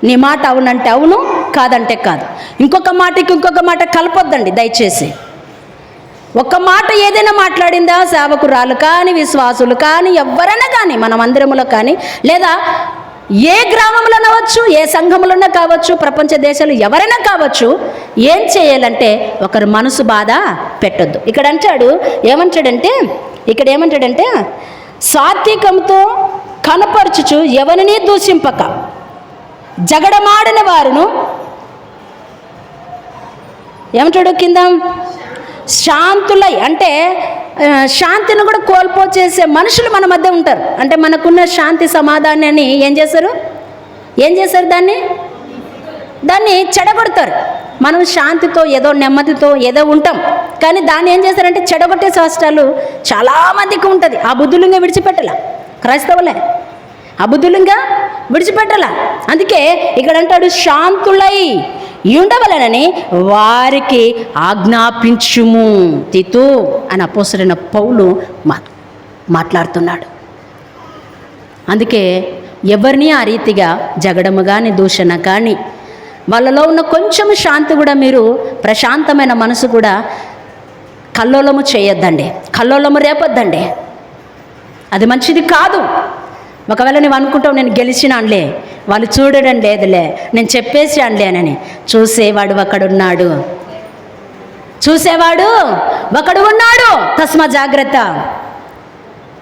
నీ మాట అవునంటే అవును, కాదంటే కాదు. ఇంకొక మాట కలపొద్దండి దయచేసి. ఒక్క మాట ఏదైనా మాట్లాడిందా సేవకురాలు కానీ విశ్వాసులు కానీ ఎవరైనా కానీ మన మందిరములో కానీ లేదా ఏ గ్రామంలో అవ్వచ్చు, ఏ సంఘములోనే కావచ్చు, ప్రపంచ దేశాలు ఎవరైనా కావచ్చు, ఏం చేయాలంటే ఒకరి మనసు బాధ పెట్టొద్దు. ఇక్కడ ఏమంటాడంటే సాత్వికంతో కనపరచుచు ఎవరిని దూషింపక జగడమాడిన వారును ఏమంటాడు కింద శాంతులై. అంటే శాంతిని కూడా కోల్పోచేసే మనుషులు మన మధ్య ఉంటారు. అంటే మనకున్న శాంతి సమాధానాన్ని ఏం చేశారు దాన్ని చెడగొడతారు. మనం శాంతితో ఏదో నెమ్మదితో ఏదో ఉంటాం, కానీ దాన్ని ఏం చేస్తారంటే చెడగొట్టే శాస్త్రాలు చాలామందికి ఉంటుంది. ఆ బుద్ధులుగా విడిచిపెట్టాల క్రైస్తవులే, ఆ బుద్ధులుగా విడిచిపెట్టాల. అందుకే ఇక్కడ అంటాడు శాంతులై ఉండవలనని వారికి ఆజ్ఞాపించుము తీతు అని అపోస్తలుడైన పౌలు మాట్లాడుతున్నాడు. అందుకే ఎవరిని ఆ రీతిగా జగడము కానీ దూషణ కానీ వాళ్ళలో ఉన్న కొంచెం శాంతి కూడా మీరు ప్రశాంతమైన మనసు కూడా కల్లోలము చేయొద్దండి, కల్లోలము రేపొద్దండి. అది మంచిది కాదు. ఒకవేళ నువ్వు అనుకుంటావు నేను గెలిచినానులే, వాళ్ళు చూడడం లేదులే, నేను చెప్పేసానులే అని. చూసేవాడు ఒకడు ఉన్నాడు. తస్మా జాగ్రత్త.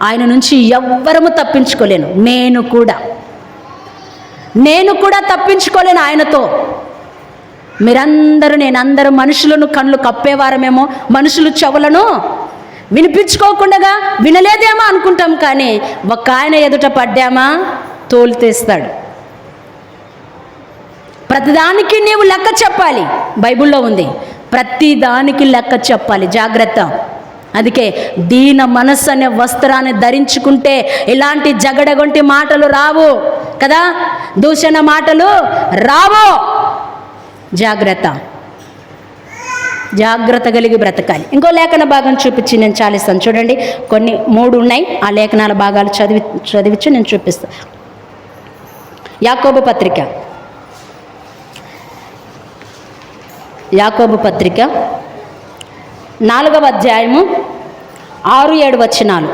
ఆయన నుంచి ఎవ్వరము తప్పించుకోలేను. నేను కూడా తప్పించుకోలేను ఆయనతో. నేనందరూ మనుషులను కళ్ళు కప్పేవారమేమో, మనుషులు చెవులను వినిపించుకోకుండా వినలేదేమో అనుకుంటాం, కానీ ఒక ఆయన ఎదుట పడ్డామా తోలు తీస్తాడు. ప్రతిదానికి నీవు లెక్క చెప్పాలి, బైబిల్లో ఉంది. ప్రతిదానికి లెక్క చెప్పాలి, జాగ్రత్త. అందుకే దీన మనస్సు అనే వస్త్రాన్ని ధరించుకుంటే ఇలాంటి జగడగొంటి మాటలు రావు కదా, దూషణ మాటలు రావు. జాగ్రత్త కలిగి బ్రతకాలి. ఇంకో లేఖన భాగం చూపించి నేను చాలిస్తాను. చూడండి, కొన్ని 3 ఉన్నాయి. ఆ లేఖనాల భాగాలు చదివించి నేను చూపిస్తాను. యాకోబు పత్రిక 4వ అధ్యాయము 6-7 వచనాలు.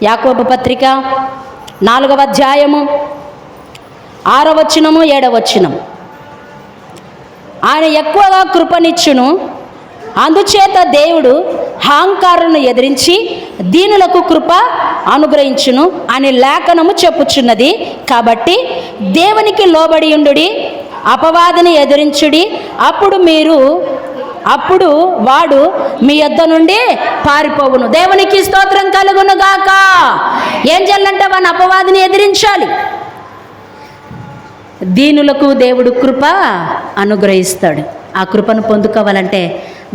యాకోబు పత్రిక 4వ అధ్యాయము 6వ వచనము 7వ వచనం. ఆయన ఎక్కువగా కృపనిచ్చును, అందుచేత దేవుడు అహంకారులను ఎదిరించి దీనులకు కృప అనుగ్రహించును అని లేఖనము చెప్పుచున్నది. కాబట్టి దేవునికి లోబడి ఉండుడి, అపవాదిని ఎదిరించుడి, అప్పుడు వాడు మీ యొద్ద నుండి పారిపోవును. దేవునికి స్తోత్రం కలుగును గాక. ఏం చేయాలంటే వాడిని అపవాదిని ఎదిరించాలి. దీనులకు దేవుడు కృప అనుగ్రహిస్తాడు. ఆ కృపను పొందుకోవాలంటే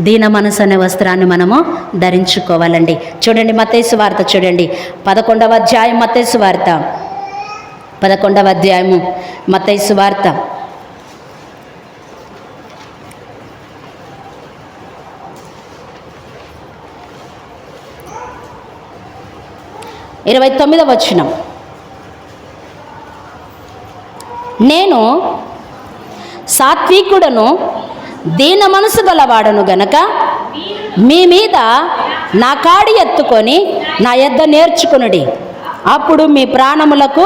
దీన మనసు అనే వస్త్రాన్ని మనము ధరించుకోవాలండి. చూడండి, మత్తయి సువార్త చూడండి, 11వ అధ్యాయం మత్తయి సువార్త, 11వ అధ్యాయము మత్తయి సువార్త 29వ వచనం. నేను సాత్వికుడను, దీన మనసు గలవాడను గనక మీ మీద నా కాడి ఎత్తుకొని నా యొద్ద నేర్చుకొనుడి, అప్పుడు మీ ప్రాణములకు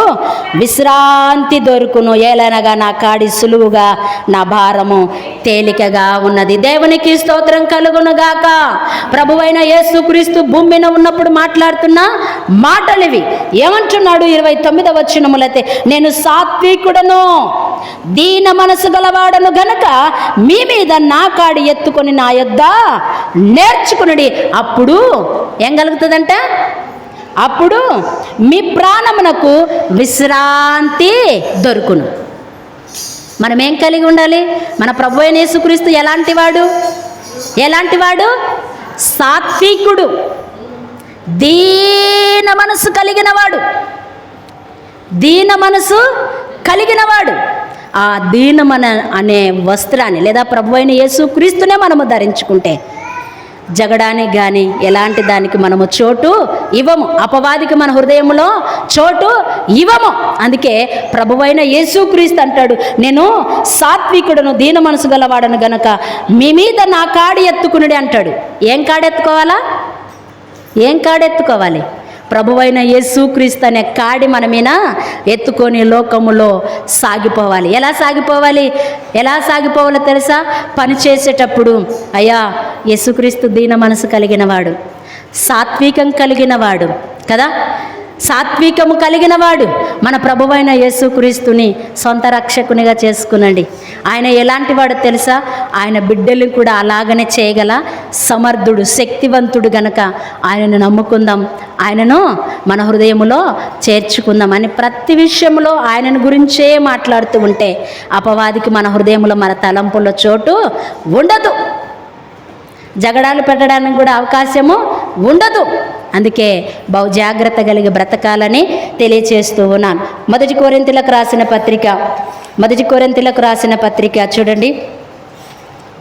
విశ్రాంతి దొరుకును. ఏలనగా నా కాడి సులువుగా, నా భారము తేలికగా ఉన్నది. దేవునికి స్తోత్రం కలుగునుగాక. ప్రభువైన యేసుక్రీస్తు భూమి మీద ఉన్నప్పుడు మాట్లాడుతున్న మాటలు ఇవి. ఏమంటున్నాడు 29వ వచనములైతే, నేను సాత్వికుడను, దీన మనసు గలవాడను గనక మీ మీద నా కాడి ఎత్తుకొని నా యొద్ద నేర్చుకునుడి, అప్పుడు ఏం కలుగుతుందంట? అప్పుడు మీ ప్రాణమునకు విశ్రాంతి దొరుకును. మనం ఏం కలిగి ఉండాలి? మన ప్రభువైన యేసుక్రీస్తు ఎలాంటి వాడు? సాత్వికుడు, దీన మనసు కలిగినవాడు. ఆ దీనమన అనే వస్త్రాన్ని లేదా ప్రభువైన యేసుక్రీస్తునే మనము ధరించుకుంటే జగడానికి కానీ ఎలాంటి దానికి మనము చోటు ఇవ్వము. అపవాదికి మన హృదయంలో చోటు ఇవ్వము. అందుకే ప్రభువైన యేసుక్రీస్తు అంటాడు, నేను సాత్వికుడను, దీన మనసు గలవాడను గనక మీ మీద నా కాడి ఎత్తుకునుడి అంటాడు. ఏం కాడెత్తుకోవాలి? ప్రభువైన యేసుక్రీస్తు అనే కాడి మన మీద ఎత్తుకొని లోకములో సాగిపోవాలి. ఎలా సాగిపోవాలో తెలుసా? పని చేసేటప్పుడు, అయ్యా యేసుక్రీస్తు దీన మనసు కలిగినవాడు, సాత్వికం కలిగినవాడు కదా, సాత్వికము కలిగినవాడు. మన ప్రభువైన యేసుక్రీస్తుని సొంత రక్షకునిగా చేసుకునండి. ఆయన ఎలాంటి వాడు తెలుసా? ఆయన బిడ్డలు కూడా అలాగనే చేయగల సమర్థుడు, శక్తివంతుడు గనక ఆయనను నమ్ముకుందాం, ఆయనను మన హృదయములో చేర్చుకుందాం అని ప్రతి విషయంలో ఆయనను గురించే మాట్లాడుతూ ఉంటే అపవాదికి మన హృదయంలో, మన తలంపుల్లో చోటు ఉండదు. జగడాలు పెట్టడానికి కూడా అవకాశము ఉండదు. అందుకే బహు జాగ్రత్త కలిగి బ్రతకాలని తెలియచేస్తూ ఉన్నాను. మొదటి కొరింథీయులకు రాసిన పత్రిక చూడండి,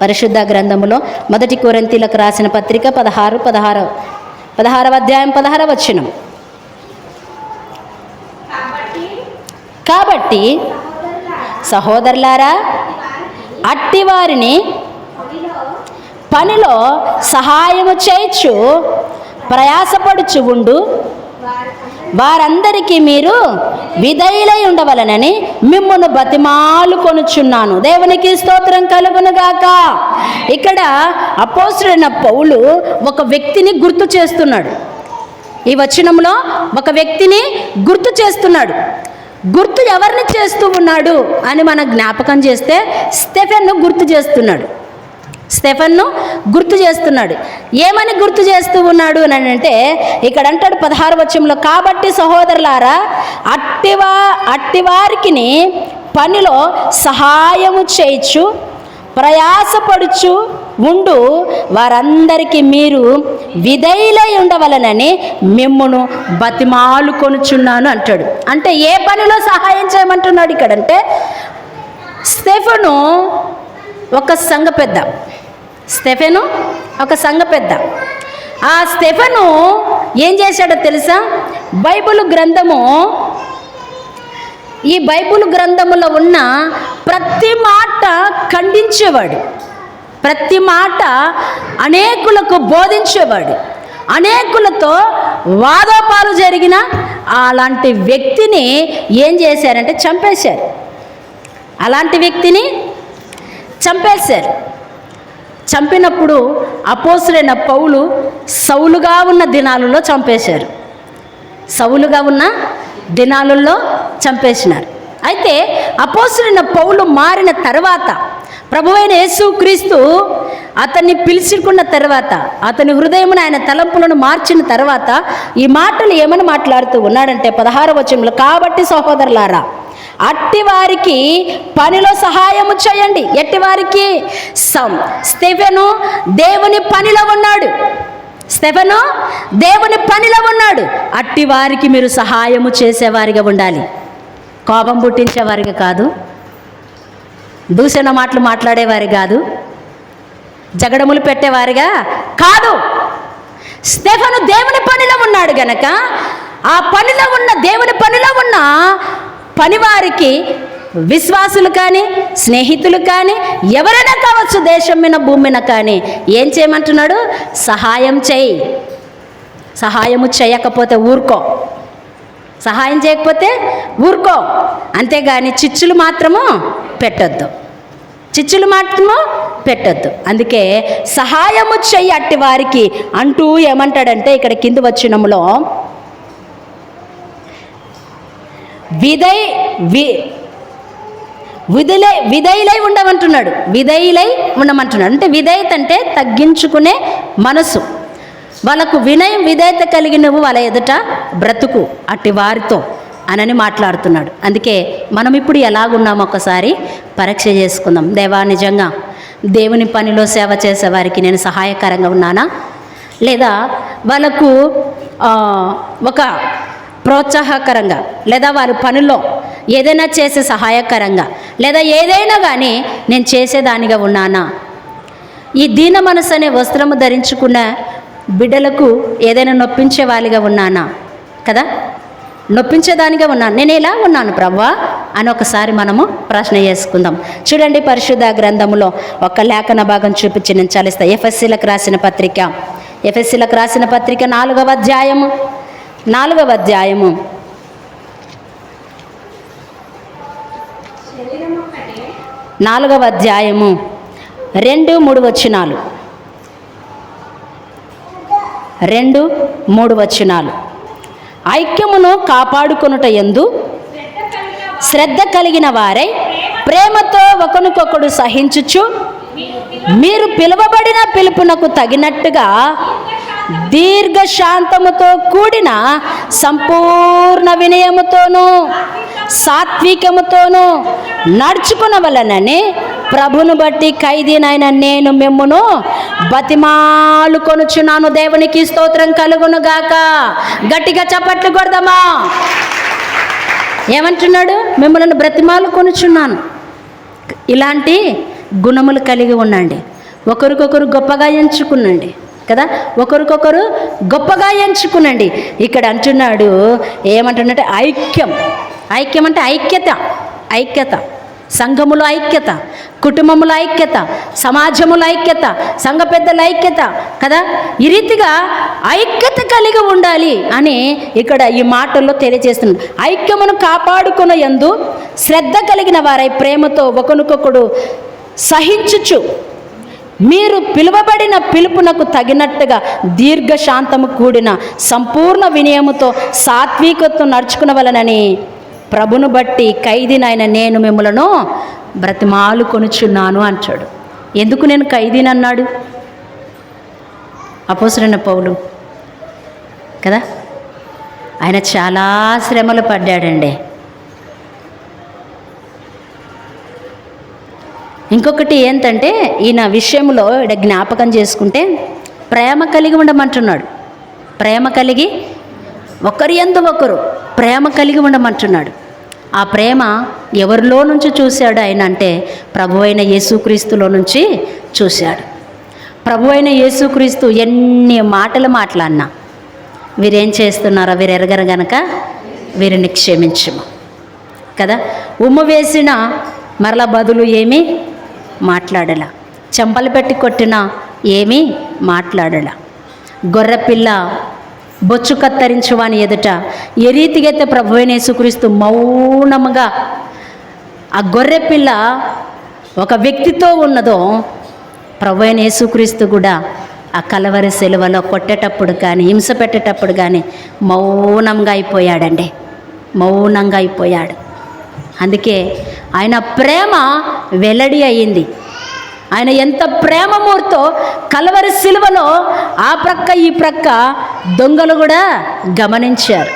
పరిశుద్ధ గ్రంథములో మొదటి కొరింథీయులకు రాసిన పత్రిక 16వ అధ్యాయం 16వ వచనం. కాబట్టి సహోదరులారా, అట్టివారిని పనిలో సహాయము చేయించు ప్రయాసపడుచు ఉండు, వారందరికీ మీరు విధేయులై ఉండవలనని మిమ్మును బతిమాలు కొనుచున్నాను. దేవునికి స్తోత్రం కలుగునుగాక. ఇక్కడ అపోస్తలుడైన పౌలు ఒక వ్యక్తిని గుర్తు చేస్తున్నాడు. ఈ వచనంలో ఒక వ్యక్తిని గుర్తు చేస్తున్నాడు. గుర్తు ఎవరిని చేస్తూ ఉన్నాడు అని మనం జ్ఞాపకం చేస్తే స్టెఫెన్ను గుర్తు చేస్తున్నాడు. స్టెఫన్ను గుర్తు చేస్తున్నాడు. ఏమని గుర్తు చేస్తూ ఉన్నాడు అని అంటే ఇక్కడ అంటాడు 16వ వచనంలో, కాబట్టి సహోదరులారా అట్టివారికి పనిలో సహాయము చేయొచ్చు ప్రయాసపడుచు ఉండు వారందరికీ మీరు విధేయులై ఉండవలనని మిమ్మును బతిమాలు కొనుచున్నాను అంటాడు. అంటే ఏ పనిలో సహాయం చేయమంటున్నాడు ఇక్కడంటే, స్టెఫను ఒక సంఘ పెద్ద. స్టెఫెను ఒక సంఘ పెద్ద. ఆ స్టెఫను ఏం చేశాడో తెలుసా? ఈ బైబిల్ గ్రంథములో ఉన్న ప్రతి మాట ఖండించేవాడు, ప్రతి మాట అనేకులకు బోధించేవాడు, అనేకులతో వాదోపాలు జరిగిన అలాంటి వ్యక్తిని ఏం చేశారంటే చంపేశారు. అలాంటి వ్యక్తిని చంపేశారు. చంపినప్పుడు అపోస్తులైన పౌలు సౌలుగా ఉన్న దినాలలో చంపేశారు. సౌలుగా ఉన్న దినాలలో చంపేసినారు. అయితే అపోస్తులైన పౌలు మారిన తర్వాత, ప్రభువైన యేసుక్రీస్తు అతన్ని పిలుచుకున్న తర్వాత, అతని హృదయమును ఆయన తలంపులను మార్చిన తర్వాత ఈ మాటలు ఏమని మాట్లాడుతూ ఉన్నాడంటే 16వ వచనంలో, కాబట్టి సహోదరులారా అట్టివారికి పనిలో సహాయము చేయండి. ఎట్టివారికి? స్టెఫెను దేవుని పనిలో ఉన్నాడు. స్టెఫెను దేవుని పనిలో ఉన్నాడు. అట్టివారికి మీరు సహాయము చేసేవారిగా ఉండాలి. కోపం పుట్టించేవారిగా కాదు, దూషణ మాటలు మాట్లాడేవారి కాదు, జగడములు పెట్టేవారిగా కాదు. స్టెఫెను దేవుని పనిలో ఉన్నాడు గనక ఆ పనిలో ఉన్న దేవుని పనిలో ఉన్న పనివారికి, విశ్వాసులు కానీ స్నేహితులు కానీ ఎవరైనా కావచ్చు, దేశం మీద భూమి మీద కానీ ఏం చేయమంటున్నాడు? సహాయం చేయి. సహాయము చేయకపోతే ఊరుకో, సహాయం చేయకపోతే ఊరుకో. అంతేగాని చిచ్చులు మాత్రము పెట్టొద్దు, చిచ్చులు మాత్రము పెట్టొద్దు. అందుకే సహాయము చెయ్యి అట్టి వారికి అంటూ ఏమంటాడంటే ఇక్కడ కింది వచనములో విధేయులై ఉండమంటున్నాడు. విధేయులై ఉండమంటున్నాడు అంటే విధేయత అంటే తగ్గించుకునే మనసు. వాళ్ళకు వినయం విధేయత కలిగి నువ్వు వాళ్ళ ఎదుట బ్రతుకు అట్టి వారితో అనని మాట్లాడుతున్నాడు. అందుకే మనం ఇప్పుడు ఎలాగున్నామో ఒకసారి పరీక్ష చేసుకుందాం. దేవా, నిజంగా దేవుని పనిలో సేవ చేసేవారికి నేను సహాయకరంగా ఉన్నానా, లేదా వాళ్ళకు ఒక ప్రోత్సాహకరంగా, లేదా వారి పనిలో ఏదైనా చేసే సహాయకరంగా, లేదా ఏదైనా కానీ నేను చేసేదానిగా ఉన్నానా? ఈ దీన మనసు అనే వస్త్రము ధరించుకున్న బిడ్డలకు ఏదైనా నొప్పించే వాలిగా ఉన్నానా? కదా, నొప్పించేదానిగా ఉన్నాను. నేను ఎలా ఉన్నాను ప్రభువా అని ఒకసారి మనము ప్రశ్న చేసుకుందాం. చూడండి, పరిశుద్ధ గ్రంథములో ఒక లేఖన భాగం చూపించి నేను చలిస్తాను. ఎఫెసీలకు రాసిన పత్రిక 4వ అధ్యాయము 4వ అధ్యాయము 4వ అధ్యాయము 2-3 వచనాలు. 2-3 వచనాలు. ఐక్యమును కాపాడుకొనుట యందు శ్రద్ధ కలిగిన వారై ప్రేమతో ఒకరికొకడు సహించుచు మీరు పిలువబడిన పిలుపునకు తగినట్టుగా దీర్ఘశాంతముతో కూడిన సంపూర్ణ వినయముతోనూ సాత్వికముతోనూ నడుచుకునవలనని ప్రభును బట్టి ఖైదీనైన నేను మిమ్మును బతిమాలు కొనుచున్నాను. దేవునికి స్తోత్రం కలుగును గాక. గట్టిగా చప్పట్లు కొడదామా? ఏమంటున్నాడు? మిమ్మల్ని బ్రతిమాలు కొనుచున్నాను. ఇలాంటి గుణములు కలిగి ఉండండి. ఒకరికొకరు గొప్పగా ఎంచుకునండి కదా, ఒకరికొకరు గొప్పగా ఎంచుకునండి. ఇక్కడ అంటున్నాడు, ఏమంటున్నట్టే ఐక్యం. ఐక్యం అంటే ఐక్యత. సంఘములో ఐక్యత, కుటుంబముల ఐక్యత, సమాజముల ఐక్యత, సంఘ పెద్దల ఐక్యత కదా. ఈ రీతిగా ఐక్యత కలిగి ఉండాలి అని ఇక్కడ ఈ మాటల్లో తెలియజేస్తున్నాడు. ఐక్యమును కాపాడుకున్న యందు శ్రద్ధ కలిగిన వారై ప్రేమతో ఒకరికొకడు సహించుచు మీరు పిలువబడిన పిలుపునకు తగినట్టుగా దీర్ఘశాంతము కూడిన సంపూర్ణ వినయముతో సాత్వికతో నడుచుకునవలనని ప్రభును బట్టి ఖైదీనైన నేను మిమ్మలను బ్రతిమాలు కొనుచున్నాను అంటాడు. ఎందుకు నేను ఖైదీని అన్నాడు అపోస్తలుడైన పౌలు కదా. ఆయన చాలా శ్రమలు పడ్డాడండి. ఇంకొకటి ఏంటంటే ఈయన విషయంలో ఇక్కడ జ్ఞాపకం చేసుకుంటే ప్రేమ కలిగి ఉండమంటున్నాడు. ప్రేమ కలిగి ఒకరి యందు ఒకరు ప్రేమ కలిగి ఉండమంటున్నాడు. ఆ ప్రేమ ఎవరిలో నుంచి చూశాడు ఆయన అంటే ప్రభు అయిన యేసుక్రీస్తులో నుంచి చూశాడు. ప్రభు అయిన యేసుక్రీస్తు ఎన్ని మాటలు మాట్లాడినా వీరేం చేస్తున్నారో వీరు ఎరగరు గనక వీరిని క్షమించము కదా. ఉమ్ము వేసిన మరలా బదులు ఏమీ మాట్లాడలా, చెంపలు పెట్టి కొట్టినా ఏమీ మాట్లాడలా. గొర్రెపిల్ల బొచ్చు కత్తరించు వాని ఎదుట ఏ రీతిగైతే ప్రభు అయిన యేసుక్రీస్తు మౌనముగా ఆ గొర్రెపిల్ల ఒక వ్యక్తితో ఉన్నదో ప్రభు అయిన యేసుక్రీస్తు కూడా ఆ కలవరి సిలువలో కొట్టేటప్పుడు కానీ హింస పెట్టేటప్పుడు కానీ మౌనంగా అయిపోయాడండి. మౌనంగా అయిపోయాడు. అందుకే ఆయన ప్రేమ వెల్లడి అయ్యింది. ఆయన ఎంత ప్రేమమూర్తో కలవరి సిలువలో ఆ ప్రక్క ఈ ప్రక్క దొంగలు కూడా గమనించారు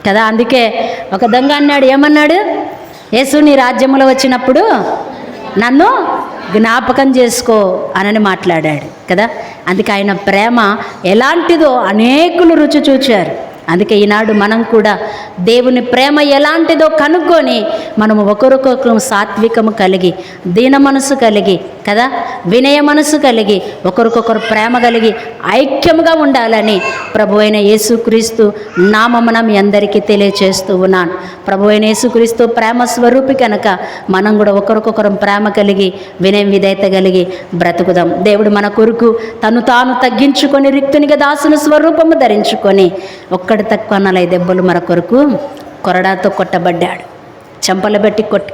కదా. అందుకే ఒక దొంగ అన్నాడు, ఏమన్నాడు? యేసు నీ రాజ్యంలో వచ్చినప్పుడు నన్ను జ్ఞాపకం చేసుకో అనని మాట్లాడాడు కదా. అందుకే ఆయన ప్రేమ ఎలాంటిదో అనేకులు రుచి చూచారు. అందుకే ఈనాడు మనం కూడా దేవుని ప్రేమ ఎలాంటిదో కనుక్కొని మనము ఒకరికొకరు సాత్వికము కలిగి దీన మనసు కలిగి కదా వినయ మనసు కలిగి ఒకరికొకరు ప్రేమ కలిగి ఐక్యముగా ఉండాలని ప్రభు అయిన యేసుక్రీస్తు నామమున మీ అందరికీ తెలియచేస్తూ ఉన్నాను. ప్రభు అయిన యేసుక్రీస్తు ప్రేమ స్వరూపి కనుక మనం కూడా ఒకరికొకరు ప్రేమ కలిగి వినయం విధేయత కలిగి బ్రతుకుదాం. దేవుడు మన కొరకు తను తాను తగ్గించుకొని రిక్తునిగా దాసుని స్వరూపము ధరించుకొని ఒక్కడి తక్కువ 40 దెబ్బలు మన కొరకు కొరడాతో కొట్టబడ్డాడు, చెంపలు పెట్టి కొట్టి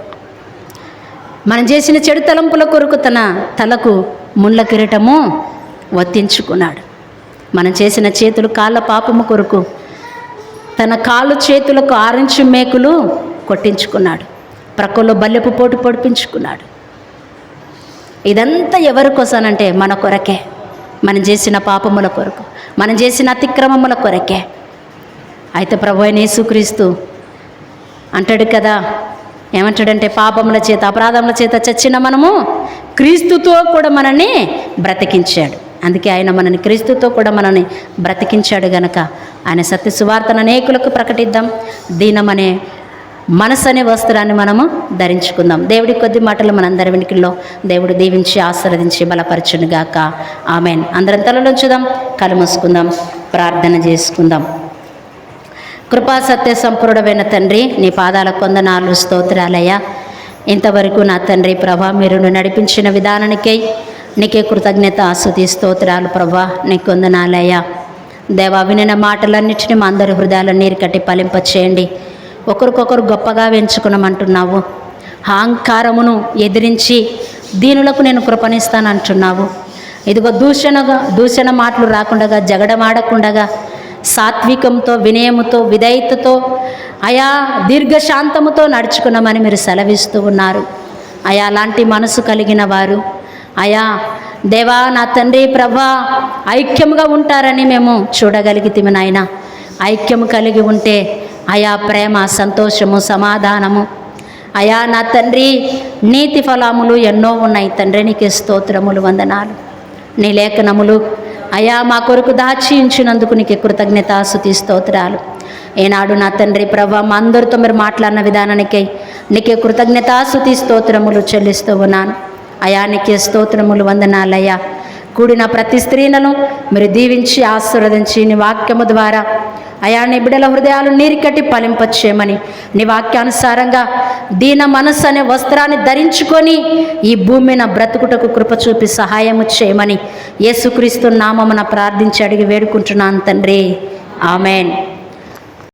మనం చేసిన చెడు తలంపుల కొరకు తన తలకు ముళ్ళ కిరీటము వత్తించుకున్నాడు. మనం చేసిన చేతులు కాళ్ళ పాపము కొరకు తన కాళ్ళు చేతులకు 6 ఇంచు మేకులు కొట్టించుకున్నాడు. ప్రక్కలో బల్లెపు పోటు పొడిపించుకున్నాడు. ఇదంతా ఎవరి కోసానంటే మన కొరకే, మనం చేసిన పాపముల కొరకు, మనం చేసిన అతిక్రమముల కొరకే. అయితే ప్రభు అయిన యేసుక్రీస్తు అంటాడు కదా, ఏమంటాడంటే పాపముల చేత అపరాధముల చేత చచ్చిన మనము క్రీస్తుతో కూడా మనల్ని బ్రతికించాడు. అందుకే ఆయన మనని క్రీస్తుతో కూడా మనల్ని బ్రతికించాడు గనక ఆయన సత్య సువార్తను అనేకులకు ప్రకటిద్దాం. దీనమనే మనసు అనే వస్త్రాన్ని మనము ధరించుకుందాం. దేవుడి కొద్ది మాటలు మనందరి వెనుకల్లో దేవుడు దీవించి ఆశీర్వదించి బలపరచునుగాక. ఆమెన్. అందరం తలలోంచుదాం, కళ్ళు మూసుకుందాం, ప్రార్థన చేసుకుందాం. కృపా సత్య సంపూర్ణమైన తండ్రి, నీ పాదాల కొందనాలు స్తోత్రాలయ్యా. ఇంతవరకు నా తండ్రి ప్రభా మీరు నడిపించిన విధానానికై నీకే కృతజ్ఞత ఆస్తుతి స్తోత్రాలు ప్రభా, నీ కొందనాలయ్యా. దేవా వినిన మాటలన్నింటినీ మా అందరి హృదయాలను నీరు కట్టి ఫలింపచేయండి. ఒకరికొకరు గొప్పగా వెంచుకున్నామంటున్నావు. అహంకారమును ఎదిరించి దీనులకు నేను కృపణిస్తానంటున్నావు. ఇదిగో దూషణ మాటలు రాకుండగా, జగడమాడకుండగా సాత్వికంతో వినయముతో విధేయతతో అయా దీర్ఘశాంతముతో నడుచుకున్నామని మీరు సెలవిస్తూ ఉన్నారు. అయా అలాంటి మనసు కలిగిన వారు అయా దేవా నా తండ్రి ప్రభా ఐక్యముగా ఉంటారని మేము చూడగలిగితిమి నాయన. ఐక్యము కలిగి ఉంటే అయా ప్రేమ, సంతోషము, సమాధానము అయా నా తండ్రి నీతి ఫలములు ఎన్నో ఉన్నాయి తండ్రి. నీకే స్తోత్రములు, వందనాలు. నీ లేఖనములు అయా మా కొరకు దాచి ఉంచినందుకు నీకు కృతజ్ఞతాస్తుతి స్తోత్రాలు. ఏనాడు నా తండ్రి ప్రభా మా అందరితో మీరు మాట్లాడిన విధానానికై నీకే కృతజ్ఞతాస్తుతి స్తోత్రములు చెల్లిస్తూ ఉన్నాను. అయా నీకే స్తోత్రములు, వందనాలయ్యా. కూడిన ప్రతి స్త్రీలను మీరు దీవించి ఆశీర్వదించి నీ వాక్యము ద్వారా అయా నీ బిడ్డల హృదయాలు నీరికట్టి ఫలింపచేయమని, నీ వాక్యానుసారంగా దీన మనస్సు అనే వస్త్రాన్ని ధరించుకొని ఈ భూమిని బ్రతుకుటకు కృప చూపి సహాయము చేయమని యేసుక్రీస్తు నామమున ప్రార్థించి అడిగి వేడుకుంటున్నాను తండ్రి. ఆమెన్.